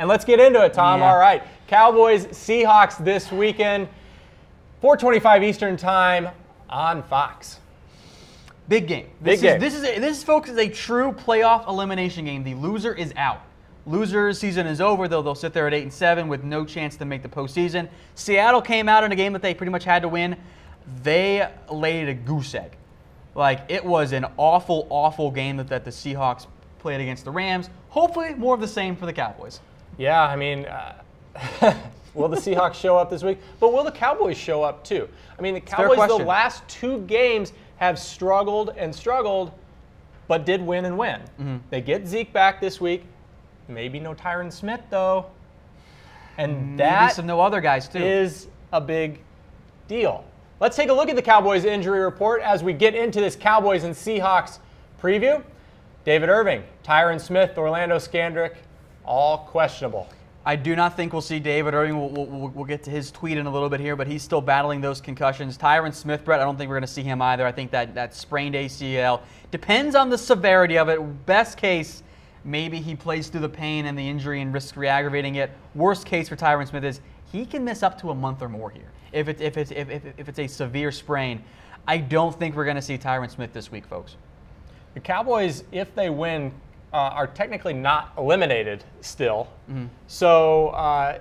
And let's get into it, Tom. Yeah. All right. Cowboys-Seahawks this weekend, 4:25 Eastern Time on Fox. Big game. Big game. This, folks, is a true playoff elimination game. The loser is out. Loser's season is over, though. They'll sit there at 8-7 with no chance to make the postseason. Seattle came out in a game that they pretty much had to win. They laid a goose egg. Like, it was an awful, awful game that the Seahawks played against the Rams. Hopefully, more of the same for the Cowboys. Yeah, I mean, will the Seahawks show up this week? But will the Cowboys show up too? I mean, the Cowboys the last 2 games have struggled and struggled, but did win and win. Mm-hmm. They get Zeke back this week. Maybe no Tyron Smith, though. And that no other guys, too. Is a big deal. Let's take a look at the Cowboys injury report as we get into this Cowboys and Seahawks preview. David Irving, Tyron Smith, Orlando Scandrick, all questionable. I do not think we'll see David Irving. We'll get to his tweet in a little bit here, but he's still battling those concussions. Tyron Smith, Brett, I don't think we're going to see him either. I think that sprained ACL depends on the severity of it. Best case, maybe he plays through the pain and the injury and risks re-aggravating it. Worst case for Tyron Smith is he can miss up to a month or more here. If it's a severe sprain, I don't think we're going to see Tyron Smith this week, folks. The Cowboys, if they win, are technically not eliminated still. Mm-hmm. So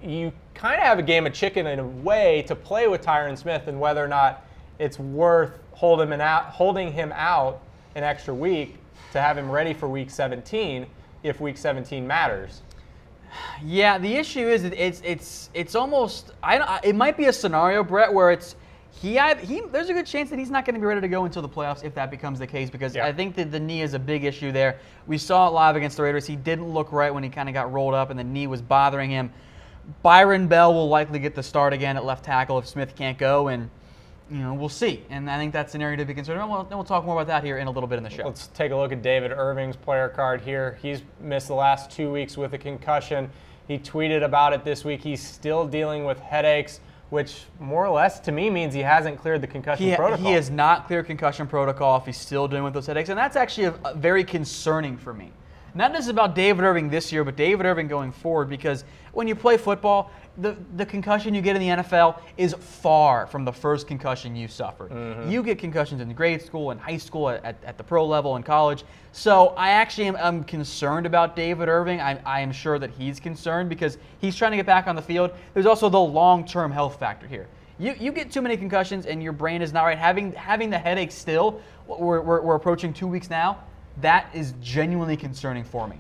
you kind of have a game of chicken in a way to play with Tyron Smith and whether or not it's worth holding him out an extra week to have him ready for Week 17 if Week 17 matters. Yeah, the issue is it's almost it might be a scenario, Brett, where it's there's a good chance that he's not going to be ready to go until the playoffs if that becomes the case, because I think that the knee is a big issue there. We saw it live against the Raiders. He didn't look right when he kind of got rolled up and the knee was bothering him. Byron Bell will likely get the start again at left tackle if Smith can't go, and we'll see. And I think that's an area to be concerned about. Then we'll talk more about that here in a little bit in the show. Let's take a look at David Irving's player card here. He's missed the last 2 weeks with a concussion. He tweeted about it this week. He's still dealing with headaches, which more or less to me means he hasn't cleared the concussion protocol. He has not cleared concussion protocol if he's still dealing with those headaches, and that's actually very concerning for me. Not just about David Irving this year, but David Irving going forward, because when you play football, the concussion you get in the NFL is far from the first concussion you suffered. Mm-hmm. You get concussions in grade school and high school, at the pro level, and college. So I actually am concerned about David Irving. I am sure that he's concerned because he's trying to get back on the field. There's also the long-term health factor here. You get too many concussions and your brain is not right. Having the headache still, we're approaching 2 weeks now, that is genuinely concerning for me.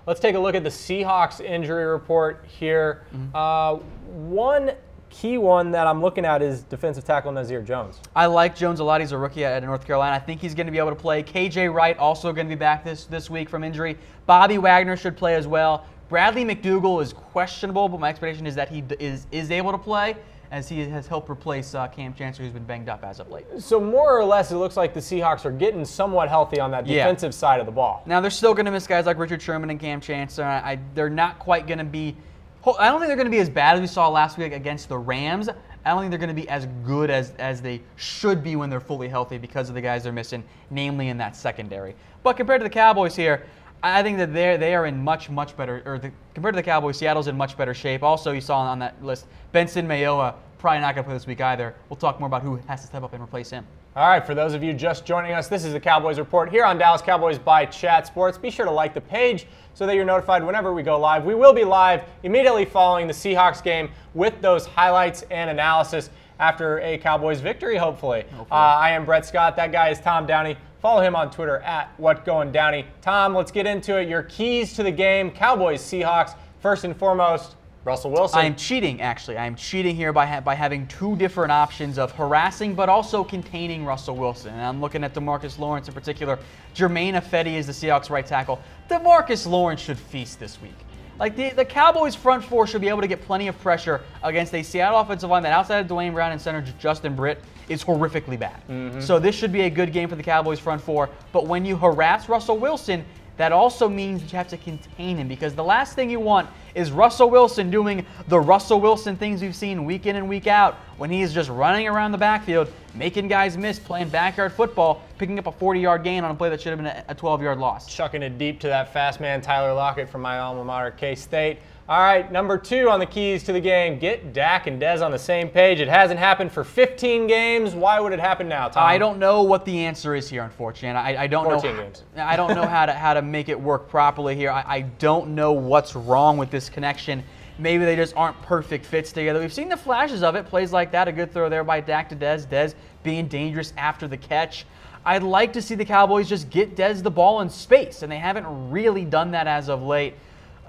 Let's take a look at the Seahawks injury report here. Mm-hmm. One key one that I'm looking at is defensive tackle Nazir Jones. I like Jones a lot. He's a rookie at North Carolina. I think he's going to be able to play. KJ Wright also going to be back this week from injury. Bobby Wagner should play as well. Bradley McDougall is questionable, but my expectation is that he is able to play, as he has helped replace Cam Chancellor, who's been banged up as of late. So more or less, it looks like the Seahawks are getting somewhat healthy on that defensive side of the ball. Now, they're still going to miss guys like Richard Sherman and Cam Chancellor. They're not quite going to be – I don't think they're going to be as bad as we saw last week against the Rams. I don't think they're going to be as good as they should be when they're fully healthy because of the guys they're missing, namely in that secondary. But compared to the Cowboys here, I think that they are in much better – compared to the Cowboys, Seattle's in much better shape. Also, you saw on that list, Benson Mayowa, probably not going to play this week either. We'll talk more about who has to step up and replace him. All right, for those of you just joining us, this is the Cowboys Report here on Dallas Cowboys by Chat Sports. Be sure to like the page so that you're notified whenever we go live. We will be live immediately following the Seahawks game with those highlights and analysis after a Cowboys victory, hopefully. I am Brett Scott. That guy is Tom Downey. Follow him on Twitter at WhatGoingDowney. Tom, let's get into it. Your keys to the game, Cowboys-Seahawks. First and foremost, Russell Wilson. I am cheating, actually. I am cheating here by having 2 different options of harassing but also containing Russell Wilson. And I'm looking at DeMarcus Lawrence in particular. Jermaine Ifedi is the Seahawks right tackle. DeMarcus Lawrence should feast this week. Like, the Cowboys front four should be able to get plenty of pressure against a Seattle offensive line that, outside of Dwayne Brown and center Justin Britt, is horrifically bad. Mm-hmm. So this should be a good game for the Cowboys front four. But when you harass Russell Wilson, that also means that you have to contain him, because the last thing you want Is Russell Wilson doing the Russell Wilson things we've seen week in and week out when he's just running around the backfield, making guys miss, playing backyard football, picking up a 40-yard gain on a play that should have been a 12-yard loss? Chucking it deep to that fast man Tyler Lockett from my alma mater, K-State. All right, number 2 on the keys to the game. Get Dak and Dez on the same page. It hasn't happened for 15 games. Why would it happen now, Tom? I don't know what the answer is here, unfortunately. I don't 14 know. games. I don't know how to make it work properly here. I don't know what's wrong with this connection. Maybe they just aren't perfect fits together. We've seen the flashes of it. Plays like that, a good throw there by Dak to Dez. Dez being dangerous after the catch. I'd like to see the Cowboys just get Dez the ball in space, and they haven't really done that as of late.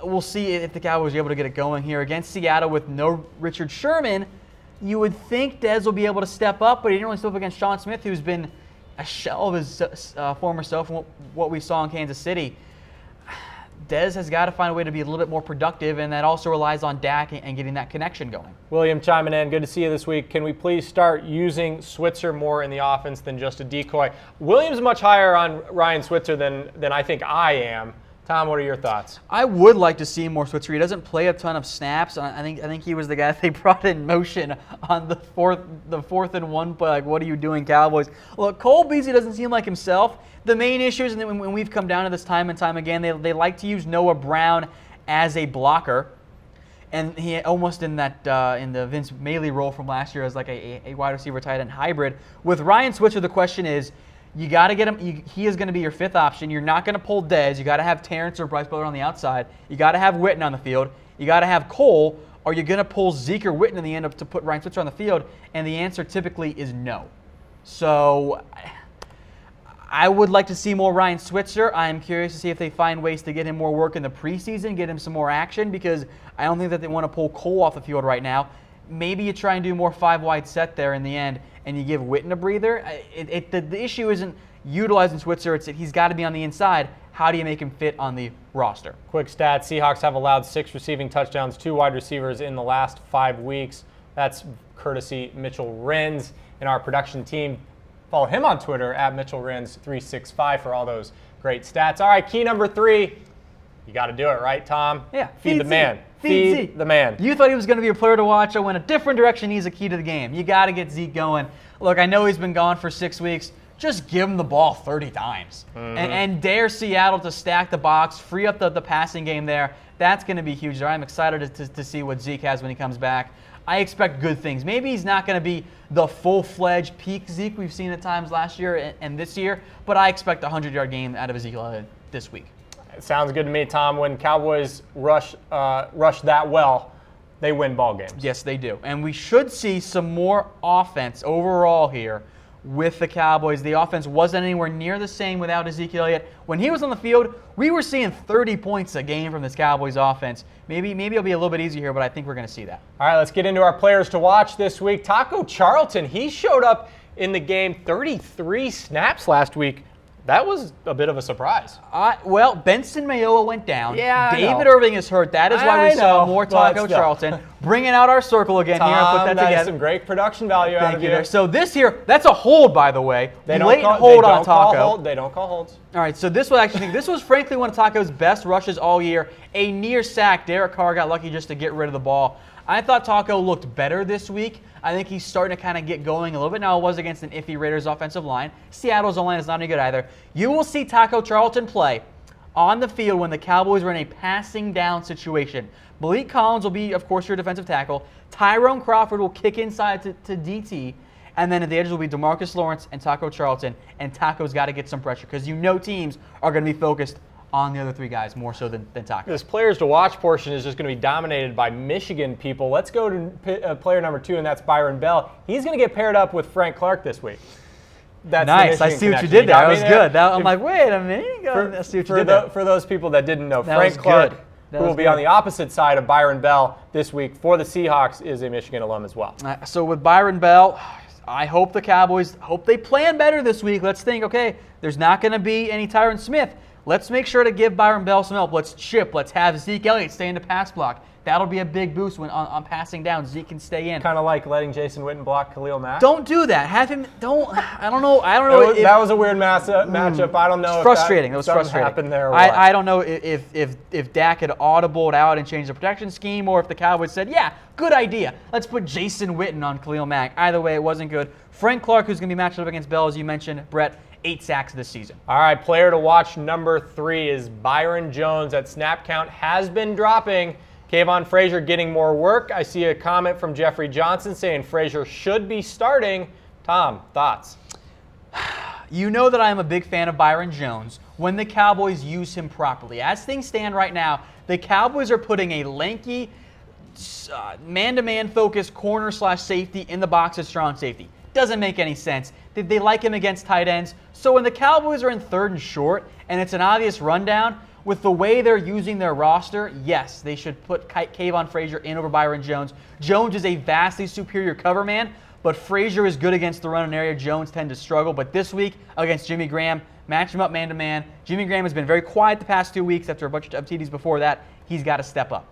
We'll see if the Cowboys are able to get it going here. Against Seattle with no Richard Sherman, you would think Dez will be able to step up, but he didn't really step up against Sean Smith, who's been a shell of his former self from what we saw in Kansas City. Dez has got to find a way to be a little bit more productive, and that also relies on Dak and getting that connection going. William chiming in. Good to see you this week. Can we please start using Switzer more in the offense than just a decoy? William's much higher on Ryan Switzer than I think I am. Tom, what are your thoughts? I would like to see more Switzer. He doesn't play a ton of snaps. I think he was the guy they brought in motion on the fourth and 1 play. Like, what are you doing, Cowboys? Look, Cole Beasley doesn't seem like himself. The main issue is, and when we've come down to this time and time again, they like to use Noah Brown as a blocker. And he almost in the Vince Mailey role from last year as like a wide receiver tight end hybrid. With Ryan Switzer, the question is, you got to get him. He is going to be your 5th option. You're not going to pull Dez. You got to have Terrence or Bryce Butler on the outside. You got to have Witten on the field. You got to have Cole. Or you're going to pull Zeke or Witten in the end to put Ryan Switzer on the field. And the answer typically is no. So I would like to see more Ryan Switzer. I'm curious to see if they find ways to get him more work in the preseason, get him some more action, because I don't think that they want to pull Cole off the field right now. Maybe you try and do more 5-wide set there in the end, and you give Witten a breather. The issue isn't utilizing Switzer. It's that he's got to be on the inside. How do you make him fit on the roster? Quick stats. Seahawks have allowed 6 receiving touchdowns, 2 wide receivers in the last 5 weeks. That's courtesy Mitchell Renz and our production team. Follow him on Twitter at MitchellRenz365 for all those great stats. All right, key number 3. You got to do it, right, Tom? Yeah. Feed the man. Feed the man. You thought he was going to be a player to watch. I went a different direction. He's a key to the game. You got to get Zeke going. Look, I know he's been gone for 6 weeks. Just give him the ball 30 times. And dare Seattle to stack the box, free up the passing game there. That's going to be huge. I'm excited to see what Zeke has when he comes back. I expect good things. Maybe he's not going to be the full-fledged peak Zeke we've seen at times last year and this year, but I expect a 100-yard game out of Ezekiel Elliott this week. It sounds good to me, Tom. When Cowboys rush that well, they win ball games. Yes, they do. And we should see some more offense overall here with the Cowboys. The offense wasn't anywhere near the same without Ezekiel Elliott. When he was on the field, we were seeing 30 points a game from this Cowboys offense. Maybe it'll be a little bit easier here, but I think we're going to see that. All right, let's get into our players to watch this week. Taco Charlton, he showed up in the game 33 snaps last week. That was a bit of a surprise. Well, Benson Mayowa went down. Yeah, David Irving is hurt. That is why we saw more Taco Charlton. Bringing out our circle again here and put that together. That's some great production value out of you there. So this here, that's a hold, by the way. They don't call holds. All right, so this was frankly one of Taco's best rushes all year. A near sack. Derek Carr got lucky just to get rid of the ball. I thought Taco looked better this week. I think he's starting to kind of get going a little bit. Now, it was against an iffy Raiders offensive line. Seattle's line is not any good either. You will see Taco Charlton play on the field when the Cowboys are in a passing down situation. Malik Collins will be, of course, your defensive tackle. Tyrone Crawford will kick inside to DT. And then at the edges will be DeMarcus Lawrence and Taco Charlton. And Taco's got to get some pressure because you know teams are going to be focused on the other 3 guys more so than Taco. This players to watch portion is just going to be dominated by Michigan people. Let's go to player number 2, and that's Byron Bell. He's going to get paired up with Frank Clark this week. That's nice. I see what you did there. That was good. I'm like, wait a minute. I see what you did there. For those people that didn't know, Frank Clark, who will be on the opposite side of Byron Bell this week for the Seahawks, is a Michigan alum as well. So with Byron Bell, I hope the Cowboys, they plan better this week. Let's think, okay, there's not going to be any Tyron Smith. Let's make sure to give Byron Bell some help. Let's chip. Let's have Zeke Elliott stay in the pass block. That'll be a big boost when on passing down. Zeke can stay in. Kind of like letting Jason Witten block Khalil Mack. Don't do that. Have him. Don't. I don't know. That was a weird matchup. I don't know. It's frustrating. It was frustrating. Happened there. Or I don't know if Dak had audibled out and changed the protection scheme, or if the Cowboys said, "Yeah, good idea. Let's put Jason Witten on Khalil Mack." Either way, it wasn't good. Frank Clark, who's going to be matched up against Bell, as you mentioned, Brett. 8 sacks this season. All right, player to watch number 3 is Byron Jones. That snap count has been dropping. Kayvon Frazier getting more work. I see a comment from Jeffrey Johnson saying Frazier should be starting. Tom, thoughts? You know that I am a big fan of Byron Jones when the Cowboys use him properly. As things stand right now, the Cowboys are putting a lanky, man-to-man focused corner/safety in the box as strong safety. Doesn't make any sense. They like him against tight ends. So when the Cowboys are in 3rd and short and it's an obvious rundown, with the way they're using their roster, yes, they should put Kayvon Frazier in over Byron Jones. Jones is a vastly superior cover man, but Frazier is good against the run and area. Jones tend to struggle. But this week against Jimmy Graham, match him up man-to-man. Jimmy Graham has been very quiet the past 2 weeks after a bunch of TDs before that. He's got to step up.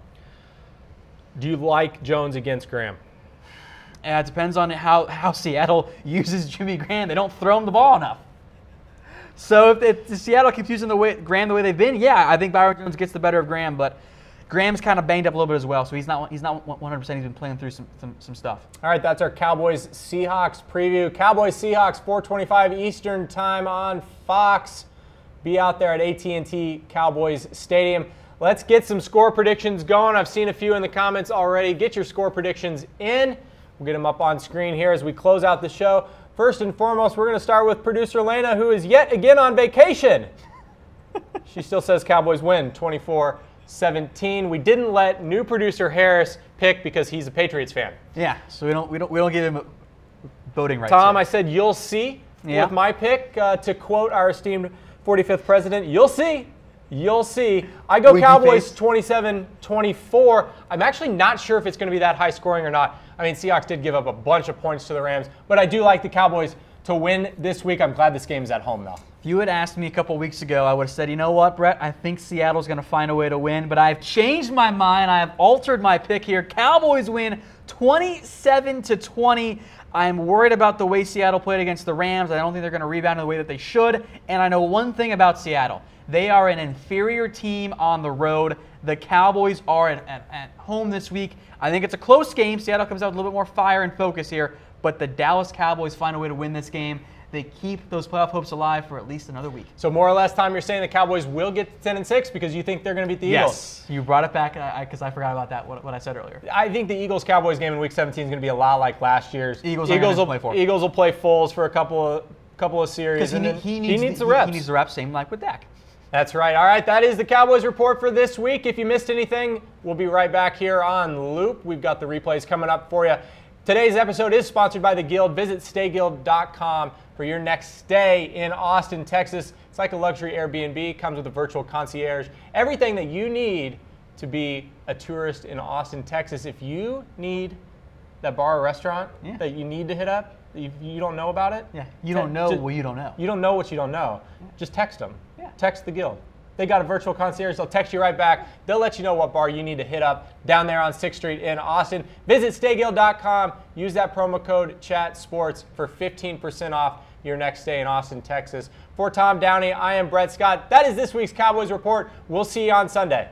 Do you like Jones against Graham? It depends on how Seattle uses Jimmy Graham. They don't throw him the ball enough. So if Seattle keeps using Graham the way they've been, yeah, I think Byron Jones gets the better of Graham, but Graham's kind of banged up a little bit as well, so he's not 100%. He's been playing through some stuff. All right, that's our Cowboys-Seahawks preview. Cowboys-Seahawks, 4:25 Eastern time on Fox. Be out there at AT&T Cowboys Stadium. Let's get some score predictions going. I've seen a few in the comments already. Get your score predictions in. We'll get them up on screen here as we close out the show. First and foremost, we're going to start with producer Lena, who is yet again on vacation. She still says Cowboys win 24-17. We didn't let new producer Harris pick because he's a Patriots fan. Yeah, so we don't give him voting rights. Tom, I said you'll see with my pick. To quote our esteemed 45th president, you'll see. You'll see. I go Cowboys 27-24. I'm actually not sure if it's going to be that high scoring or not. I mean, Seahawks did give up a bunch of points to the Rams, but I do like the Cowboys to win this week. I'm glad this game's at home, though. If you had asked me a couple weeks ago, I would have said, you know what, Brett? I think Seattle's going to find a way to win, but I've changed my mind. I have altered my pick here. Cowboys win 27-20. I'm worried about the way Seattle played against the Rams. I don't think they're going to rebound in the way that they should. And I know one thing about Seattle. They are an inferior team on the road. The Cowboys are at home this week. I think it's a close game. Seattle comes out with a little bit more fire and focus here. But the Dallas Cowboys find a way to win this game. They keep those playoff hopes alive for at least another week. So more or less, Tom, you're saying the Cowboys will get to 10-6 because you think they're going to beat the Eagles? Yes, you brought it back because I forgot about that, what I said earlier. I think the Eagles-Cowboys game in Week 17 is going to be a lot like last year's. Eagles will play fulls for a couple of series. Because he needs the reps. He needs the reps, same like with Dak. That's right. All right, that is the Cowboys Report for this week. If you missed anything, we'll be right back here on Loop. We've got the replays coming up for you. Today's episode is sponsored by The Guild. Visit stayguild.com for your next stay in Austin, Texas. It's like a luxury Airbnb. Comes with a virtual concierge. Everything that you need to be a tourist in Austin, Texas. If you need that bar or restaurant that you need to hit up, you don't know about it? Yeah, you don't know what you don't know. You don't know what you don't know. Yeah. Just text them. Yeah. Text the Guild. They got a virtual concierge. They'll text you right back. They'll let you know what bar you need to hit up down there on 6th Street in Austin. Visit stayguild.com. Use that promo code CHATSPORTS for 15% off your next stay in Austin, Texas. For Tom Downey, I am Brett Scott. That is this week's Cowboys Report. We'll see you on Sunday.